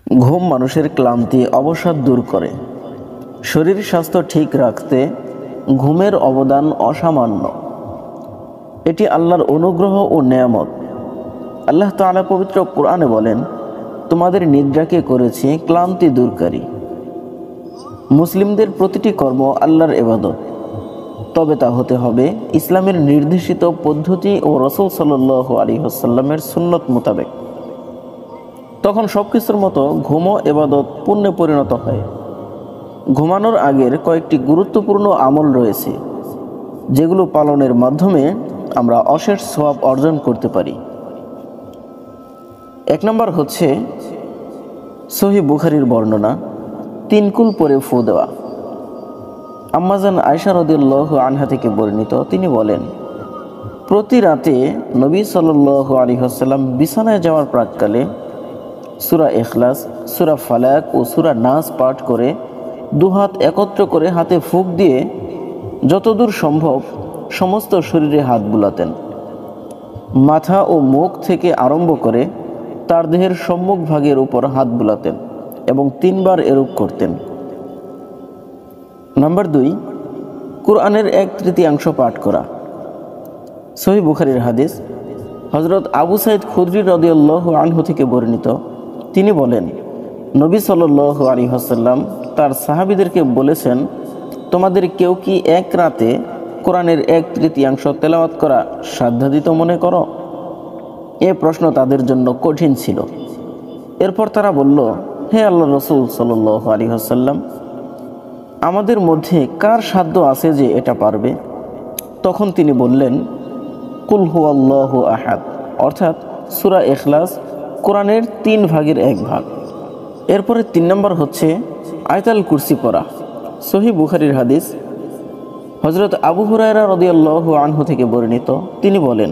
ঘুম মানুষের ক্লান্তি অবসাদ দূর করে। শরীর স্বাস্থ্য ঠিক রাখতে ঘুমের অবদান অসামান্য। এটি আল্লাহর অনুগ্রহ ও নেয়ামত। আল্লাহ তাআলা পবিত্র কোরআনে বলেন, তোমাদের নিদ্রাকে করেছি ক্লান্তি দূরকারী। মুসলিমদের প্রতিটি কর্ম আল্লাহর ইবাদত, তবে তা হতে হবে ইসলামের নির্দেশিত পদ্ধতি ও রাসূল সাল্লাল্লাহু আলাইহি ওয়াসাল্লামের সুন্নত মোতাবেক। তখন সব কিছুর মতো ঘুমও ইবাদত পুণ্যে পরিণত হয়। ঘুমানোর আগের কয়েকটি গুরুত্বপূর্ণ আমল রয়েছে, যেগুলো পালনের মাধ্যমে আমরা অশেষ সওয়াব অর্জন করতে পারি। 1 নম্বর হচ্ছে সহিহ বুখারীর বর্ণনা, 3 কুল পরে ফু দেওয়া। আম্মাজান আয়েশা রাদিয়াল্লাহু আনহা থেকে বর্ণিত, তিনি বলেন, প্রতি রাতে নবী সাল্লাল্লাহু আলাইহি ওয়াসাল্লাম বিছানায় যাওয়ার প্রাক্কালে সূরা ইখলাস, সূরা ফালাক ও সূরা নাস পাঠ করে দুহাত একত্র করে হাতে ফুঁক দিয়ে যতদূর সম্ভব সমস্ত শরীরে হাত বুলাতেন। মাথা ও মুখ থেকে আরম্ভ করে তার দেহের সম্মুখ ভাগের উপর হাত বুলাতেন এবং 3 বার এরূপ করতেন। নাম্বার 2, কুরআনের 1/3 পাঠ করা। সহিহ বুখারীর হাদিস, হযরত আবু সাঈদ খুদরী রাদিয়াল্লাহু আনহু থেকে বর্ণিত, তিনি বলেন, নবী সাল্লাল্লাহু আলাইহি ওয়াসাল্লাম তার সাহাবীদেরকে বলেছেন, তোমাদের কেউ কি এক রাতে কোরআনের 1/3 তেলাওয়াত করা সাধ্যাতীত মনে করো? এ প্রশ্ন তাদের জন্য কঠিন ছিল। এরপর তারা বলল, হে আল্লাহর রাসূল সাল্লাল্লাহু আলাইহি ওয়াসাল্লাম, আমাদের মধ্যে কার সাধ্য আছে যে এটা পারবে? তখন তিনি বললেন, কুল হুয়াল্লাহু আহাদ, অর্থাৎ সূরা ইখলাস কোরআনের 3 ভাগের 1 ভাগ। এরপরে 3 নম্বর হচ্ছে আয়াতুল কুরসি পড়া। সহিহ বুখারীর হাদিস, হযরত আবু হুরায়রা রাদিয়াল্লাহু আনহু থেকে বর্ণিত, তিনি বলেন,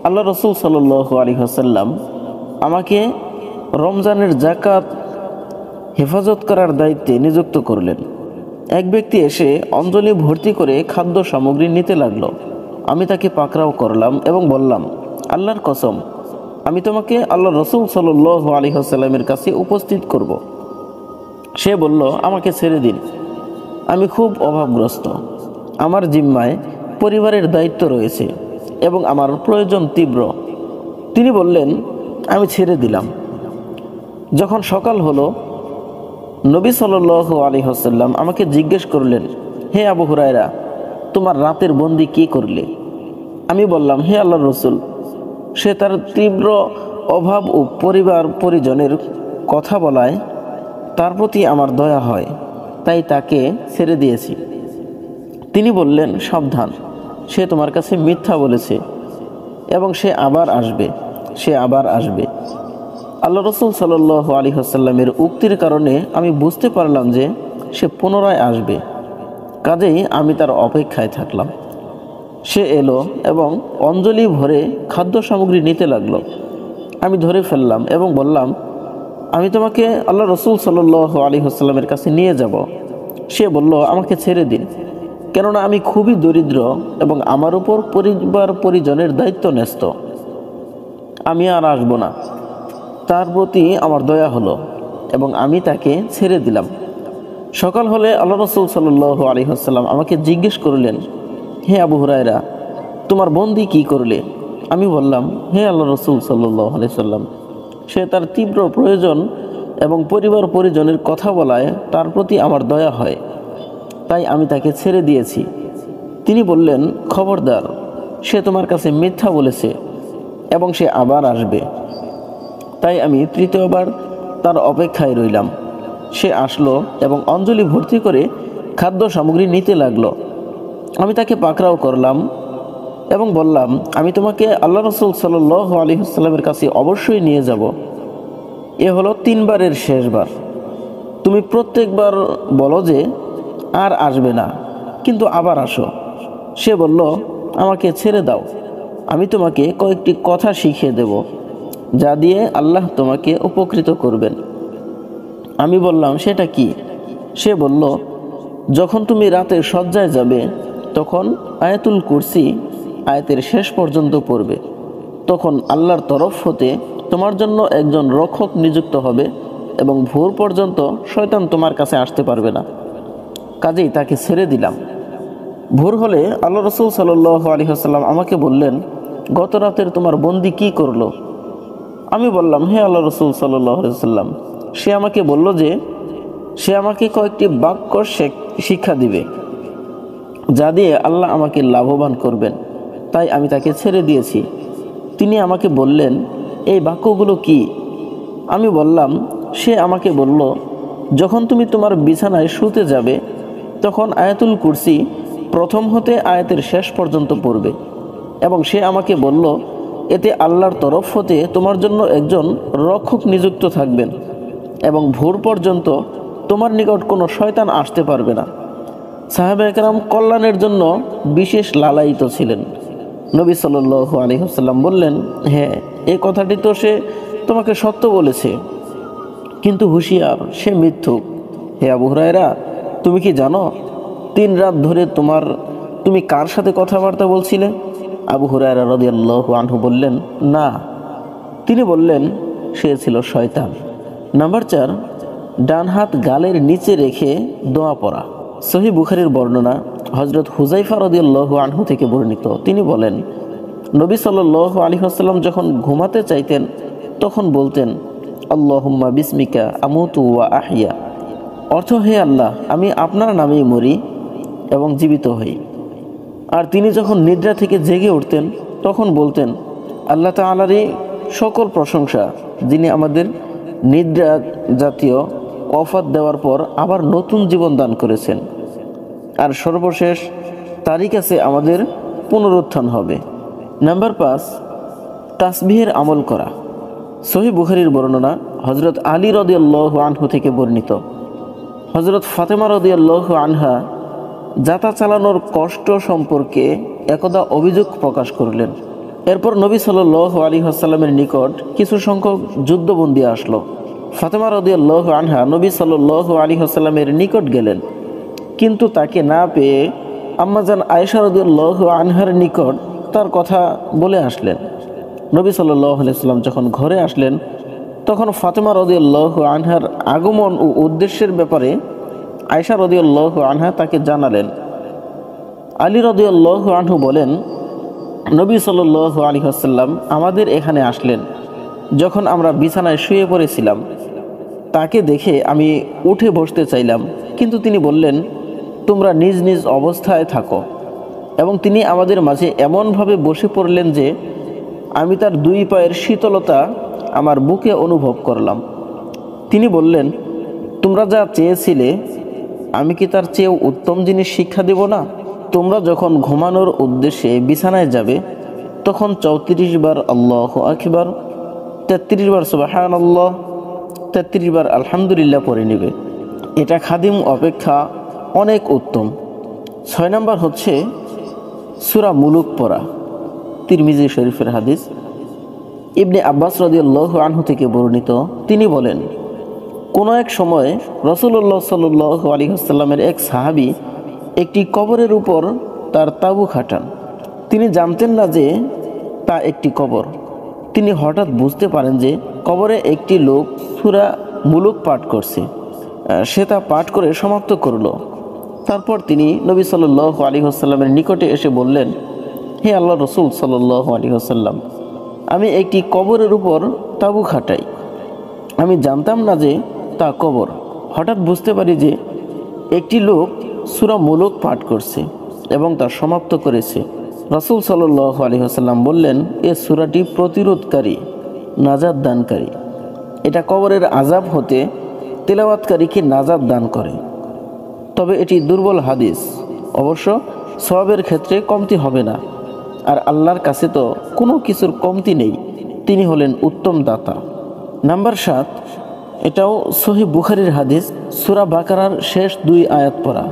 আল্লাহ রাসূল সাল্লাল্লাহু আলাইহি ওয়াসাল্লাম আমাকে রমজানের যাকাত হেফাজত করার দায়িত্বে নিযুক্ত করলেন। এক ব্যক্তি এসে অঞ্জলি ভর্তি করে খাদ্য সামগ্রী নিতে লাগলো। আমি তাকে পাকড়াও করলাম এবং বললাম, আল্লাহর কসম, আমি তোমাকে আল্লাহ রাসূল সাল্লাল্লাহু আলাইহি ওয়াসাল্লামের কাছে উপস্থিত করব। সে বলল, আমাকে ছেড়ে দিন, আমি খুব অভাবগ্রস্ত, আমার জিম্মায় পরিবারের দায়িত্ব রয়েছে এবং আমার প্রয়োজন তীব্র। তিনি বললেন, আমি ছেড়ে দিলাম। যখন সকাল হলো, নবী সাল্লাল্লাহু আলাইহি ওয়াসাল্লাম আমাকে জিজ্ঞেস করলেন, হে আবু হুরায়রা, তোমার রাতের বন্দি কি করলে? আমি বললাম, হে আল্লাহর রাসূল, সে তার তীব্র অভাব ও পরিবার পরিজনের কথা বলায় তার প্রতি আমার দয়া হয়, তাই তাকে ছেড়ে দিয়েছি। তিনি বললেন, সাবধান, সে তোমার কাছে মিথ্যা বলেছে এবং সে আবার আসবে, সে আবার আসবে। আল্লাহ রাসূল সাল্লাল্লাহু আলাইহি ওয়াসাল্লামের উক্তির কারণে আমি বুঝতে পারলাম যে সে পুনরায় আসবে, কাজেই আমি তার অপেক্ষায় থাকলাম। সে এলো এবং অঞ্জলি ভরে খাদ্য সামগ্রী নিতে লাগলো। আমি ধরে ফেললাম এবং বললাম, আমি তোমাকে আল্লাহ রাসূল সাল্লাল্লাহু আলাইহি ওয়াসাল্লামের কাছে নিয়ে যাব। সে বলল, আমাকে ছেড়ে দিন, কেননা আমি খুবই দরিদ্র এবং আমার উপর পরিবার পরিজনের দায়িত্ব ন্যস্ত, আমি আর আসব না। তার প্রতি আমার দয়া হলো এবং আমি তাকে ছেড়ে দিলাম। সকাল হলে আল্লাহ রাসূল সাল্লাল্লাহু আলাইহি ওয়াসাল্লাম আমাকে জিজ্ঞেস করলেন, হে আবু হুরায়রা, তোমার বন্দি কি করলে? আমি বললাম, হে আল্লাহ রাসূল সাল্লাল্লাহু আলাইহি ওয়াসাল্লাম, সে তার তীব্র প্রয়োজন এবং পরিবার পরিজনের কথা বলায় তার প্রতি আমার দয়া হয়, তাই আমি তাকে ছেড়ে দিয়েছি। তিনি বললেন, খবরদার, সে তোমার কাছে মিথ্যা বলেছে এবং সে আবার আসবে। তাই আমি 3য়বার তার অপেক্ষায় রইলাম। সে আসলো এবং অঞ্জলি ভর্তি করে খাদ্য সামগ্রী নিতে লাগলো। আমি তাকে পাকড়াও করলাম এবং বললাম, আমি তোমাকে আল্লাহ রাসূল সাল্লাল্লাহু আলাইহি ওয়াসাল্লামের কাছে অবশ্যই নিয়ে যাব। এ হলো 3 বারের শেষবার। তুমি প্রত্যেকবার বলো যে আর আসবে না, কিন্তু আবার আসো। সে বলল, আমাকে ছেড়ে দাও, আমি তোমাকে কয়েকটি কথা শিখিয়ে দেব, যা দিয়ে আল্লাহ তোমাকে উপকৃত করবেন। আমি বললাম, সেটা কি? সে বলল, যখন তুমি রাতে শয্যায় যাবে, তখন আয়াতুল কুরসি আয়াতের শেষ পর্যন্ত পড়বে। তখন আল্লাহর তরফ হতে তোমার জন্য একজন রক্ষক নিযুক্ত হবে এবং ভোর পর্যন্ত শয়তান তোমার কাছে আসতে পারবে না। কাজেই তাকে ছেড়ে দিলাম। ভোর হলে আল্লাহ রসুল সাল্লাল্লাহু আলাইহি ওয়াসাল্লাম আমাকে বললেন, গত রাতের তোমার বন্দী কি করলো? আমি বললাম, হে আল্লাহ রসুল সাল্লাল্লাহু আলাইহি ওয়াসাল্লাম, সে আমাকে বলল যে সে আমাকে কয়েকটি বাক্য শিক্ষা দিবে, যা দিয়ে আল্লাহ আমাকে লাভবান করবেন, তাই আমি তাকে ছেড়ে দিয়েছি। তিনি আমাকে বললেন, এই বাক্যগুলো কি? আমি বললাম, সে আমাকে বলল, যখন তুমি তোমার বিছানায় শুতে যাবে তখন আয়াতুল কুরসি প্রথম হতে আয়াতের শেষ পর্যন্ত পড়বে, এবং সে আমাকে বলল, এতে আল্লাহর তরফ হতে তোমার জন্য একজন রক্ষক নিযুক্ত থাকবেন এবং ভোর পর্যন্ত তোমার নিকট কোনো শয়তান আসতে পারবে না। সাহাবা একরাম কল্যাণের জন্য বিশেষ লালায়িত ছিলেন। নবী সাল্লাল্লাহু আলাইহি ওয়াসাল্লাম বললেন, হ্যাঁ, এই কথাটি তো সে তোমাকে সত্য বলেছে, কিন্তু হুঁশিয়ার, সে মিথ্যুক। হে আবু হুরায়রা, তুমি কি জানো 3 রাত ধরে তুমি কার সাথে কথাবার্তা বলছিলে? আবু হুরায়রা রাদিয়াল্লাহু আনহু বললেন, না। তিনি বললেন, সে ছিল শয়তান। নাম্বার 4, ডান হাত গালের নিচে রেখে দোয়া পড়া। সহিহ বুখারীর বর্ণনা হযরত হুযায়ফা রাদিয়াল্লাহু আনহু থেকে বর্ণিত। তিনি বলেন, নবী সাল্লাল্লাহু আলাইহি ওয়াসাল্লাম যখন ঘুমাতে চাইতেন তখন বলতেন, আল্লাহুম্মা বিসমিকা আমুতু ওয়া আহইয়া, অর্থ, হে আল্লাহ, আমি আপনার নামেই মরি এবং জীবিত হই। আর তিনি যখন নিদ্রা থেকে জেগে উঠতেন তখন বলতেন, আল্লাহ তাআলারই সকল প্রশংসা, যিনি আমাদের নিদ্রা জাতীয় ওয়াফাত দেওয়ার পর আবার নতুন জীবন দান করেছেন, আর সর্বশেষ তারই কাছে আমাদের পুনরুত্থান হবে। নাম্বার 5, তাসবিহের আমল করা। সহিহ বুখারীর বর্ণনা হযরত আলী রাদিয়াল্লাহু আনহু থেকে বর্ণিত। হযরত ফাতেমা রাদিয়াল্লাহু আনহা যাতা চালানোর কষ্ট সম্পর্কে একদা অভিযোগ প্রকাশ করলেন। এরপর নবী সাল্লাল্লাহু আলাইহি ওয়াসাল্লামের নিকট কিছু সংখ্যক যুদ্ধবন্দী আসলো। ফাতেমা রাদিয়াল্লাহু আনহা নবী সাল্লাল্লাহু আলাইহি ওয়াসাল্লামের নিকট গেলেন, কিন্তু তাকে না পেয়ে আম্মাজান আয়েশা রাদিয়াল্লাহু আনহার নিকট তার কথা বলে আসলেন। নবী সাল্লাল্লাহু আলাইহি ওয়াসাল্লাম যখন ঘরে আসলেন তখন ফাতেমা রাদিয়াল্লাহু আনহার আগমন ও উদ্দেশ্যের ব্যাপারে আয়েশা রাদিয়াল্লাহু আনহা তাকে জানালেন। আলী রাদিয়াল্লাহু আনহু বলেন, নবী সাল্লাল্লাহু আলাইহি ওয়াসাল্লাম আমাদের এখানে আসলেন যখন আমরা বিছানায় শুয়ে পড়েছিলাম। তাকে দেখে আমি উঠে বসতে চাইলাম, কিন্তু তিনি বললেন, তোমরা নিজ নিজ অবস্থায় থাকো, এবং তিনি আমাদের মাঝে এমনভাবে বসে পড়লেন যে আমি তার 2 পায়ের শীতলতা আমার বুকে অনুভব করলাম। তিনি বললেন, তোমরা যা চেয়েছিলে আমি কি তার চেয়েও উত্তম জিনিস শিক্ষা দেব না? তোমরা যখন ঘুমানোর উদ্দেশ্যে বিছানায় যাবে তখন 34 বার আল্লাহু আকবার, 33 বার সুবহানাল্লাহ, 33 বার আলহামদুলিল্লাহ পড়ে নেবে। এটা খাদিম অপেক্ষা অনেক উত্তম। 6 নম্বর হচ্ছে সূরা মুলুক পড়া। তিরমিজি শরীফের হাদিস। ইবনে আব্বাস রাদিয়াল্লাহু আনহু থেকে বর্ণিত, তিনি বলেন, কোনো এক সময় রাসূলুল্লাহ সাল্লাল্লাহু আলাইহি ওয়াসাল্লামের এক সাহাবী একটি কবরের উপর তার তাঁবু খাটান। তিনি জানতেন না যে তা একটি কবর। তিনি হঠাৎ বুঝতে পারেন যে কবরে একটি লোক সূরা মুলুক পাঠ করছে। সে তা পাঠ করে সমাপ্ত করল। তারপর তিনি নবী সাল্লাল্লাহু আলাইহি ওয়াসাল্লামের নিকটে এসে বললেন, হে আল্লাহ রসুল সাল্লাল্লাহু আলাইহি ওয়াসাল্লাম, আমি একটি কবরের উপর তাঁবু খাটাই। আমি জানতাম না যে তা কবর। হঠাৎ বুঝতে পারি যে একটি লোক সূরা মুলুক পাঠ করছে এবং তা সমাপ্ত করেছে। রাসূল সাল্লাল্লাহু আলাইহি ওয়াসাল্লাম বললেন, এ সূরাটি প্রতিরোধকারী, নাজাত দানকারী। এটা কবরের আযাব হতে তেলাওয়াতকারীকে নাজাত দান করে। তবে এটি দুর্বল হাদিস। অবশ্য সওয়াবের ক্ষেত্রে কমতি হবে না, আর আল্লাহর কাছে তো কোনো কিছুর কমতি নেই। তিনি হলেন উত্তম দাতা। নাম্বার 7, এটাও সহিহ বুখারীর হাদিস, সূরা বাকারার শেষ 2 আয়াত পড়া।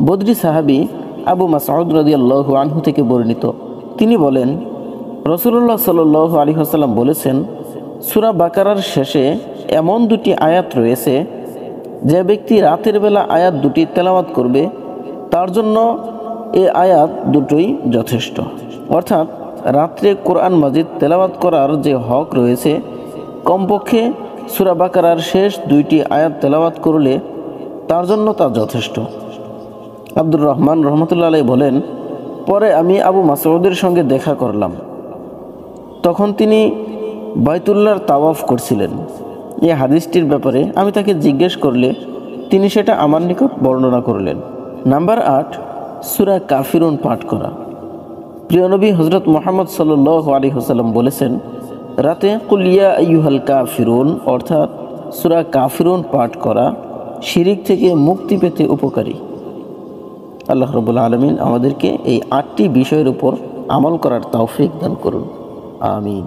বদরি সাহাবী আবু মাসউদ রাদিয়াল্লাহু আনহু থেকে বর্ণিত, তিনি বলেন, রাসূলুল্লাহ সাল্লাল্লাহু আলাইহি ওয়াসাল্লাম বলেছেন, সূরা বাকারার শেষে এমন 2টি আয়াত রয়েছে, যে ব্যক্তি রাতের বেলা আয়াত 2টি তেলাওয়াত করবে তার জন্য এই আয়াত 2টোই যথেষ্ট। অর্থাৎ রাত্রে কোরআন মাজিদ তেলাওয়াত করার যে হক রয়েছে কমপক্ষে সূরা বাকারার শেষ 2টি আয়াত তেলাওয়াত করলে তার জন্য তা যথেষ্ট। আব্দুর রহমান রহমতুল্লাহ আলাইহি বলেন, পরে আমি আবু মাসউদের সঙ্গে দেখা করলাম। তখন তিনি বাইতুল্লাহর তাওয়াফ করছিলেন। এই হাদিসটির ব্যাপারে আমি তাকে জিজ্ঞেস করলে তিনি সেটা আমার নিকট বর্ণনা করলেন। নাম্বার 8, সূরা কাফিরুন পাঠ করা। প্রিয় নবী হযরত মুহাম্মদ সাল্লাল্লাহু আলাইহি ওয়াসাল্লাম বলেছেন, রাতে কুল ইয়া আইয়ুহাল কাফিরুন অর্থাৎ সূরা কাফিরুন পাঠ করা শিরিক থেকে মুক্তি পেতে উপকারী। আল্লাহ রাব্বুল আলামিন আমাদেরকে এই 8টি বিষয়ের উপর আমল করার তৌফিক দান করুন। আমিন।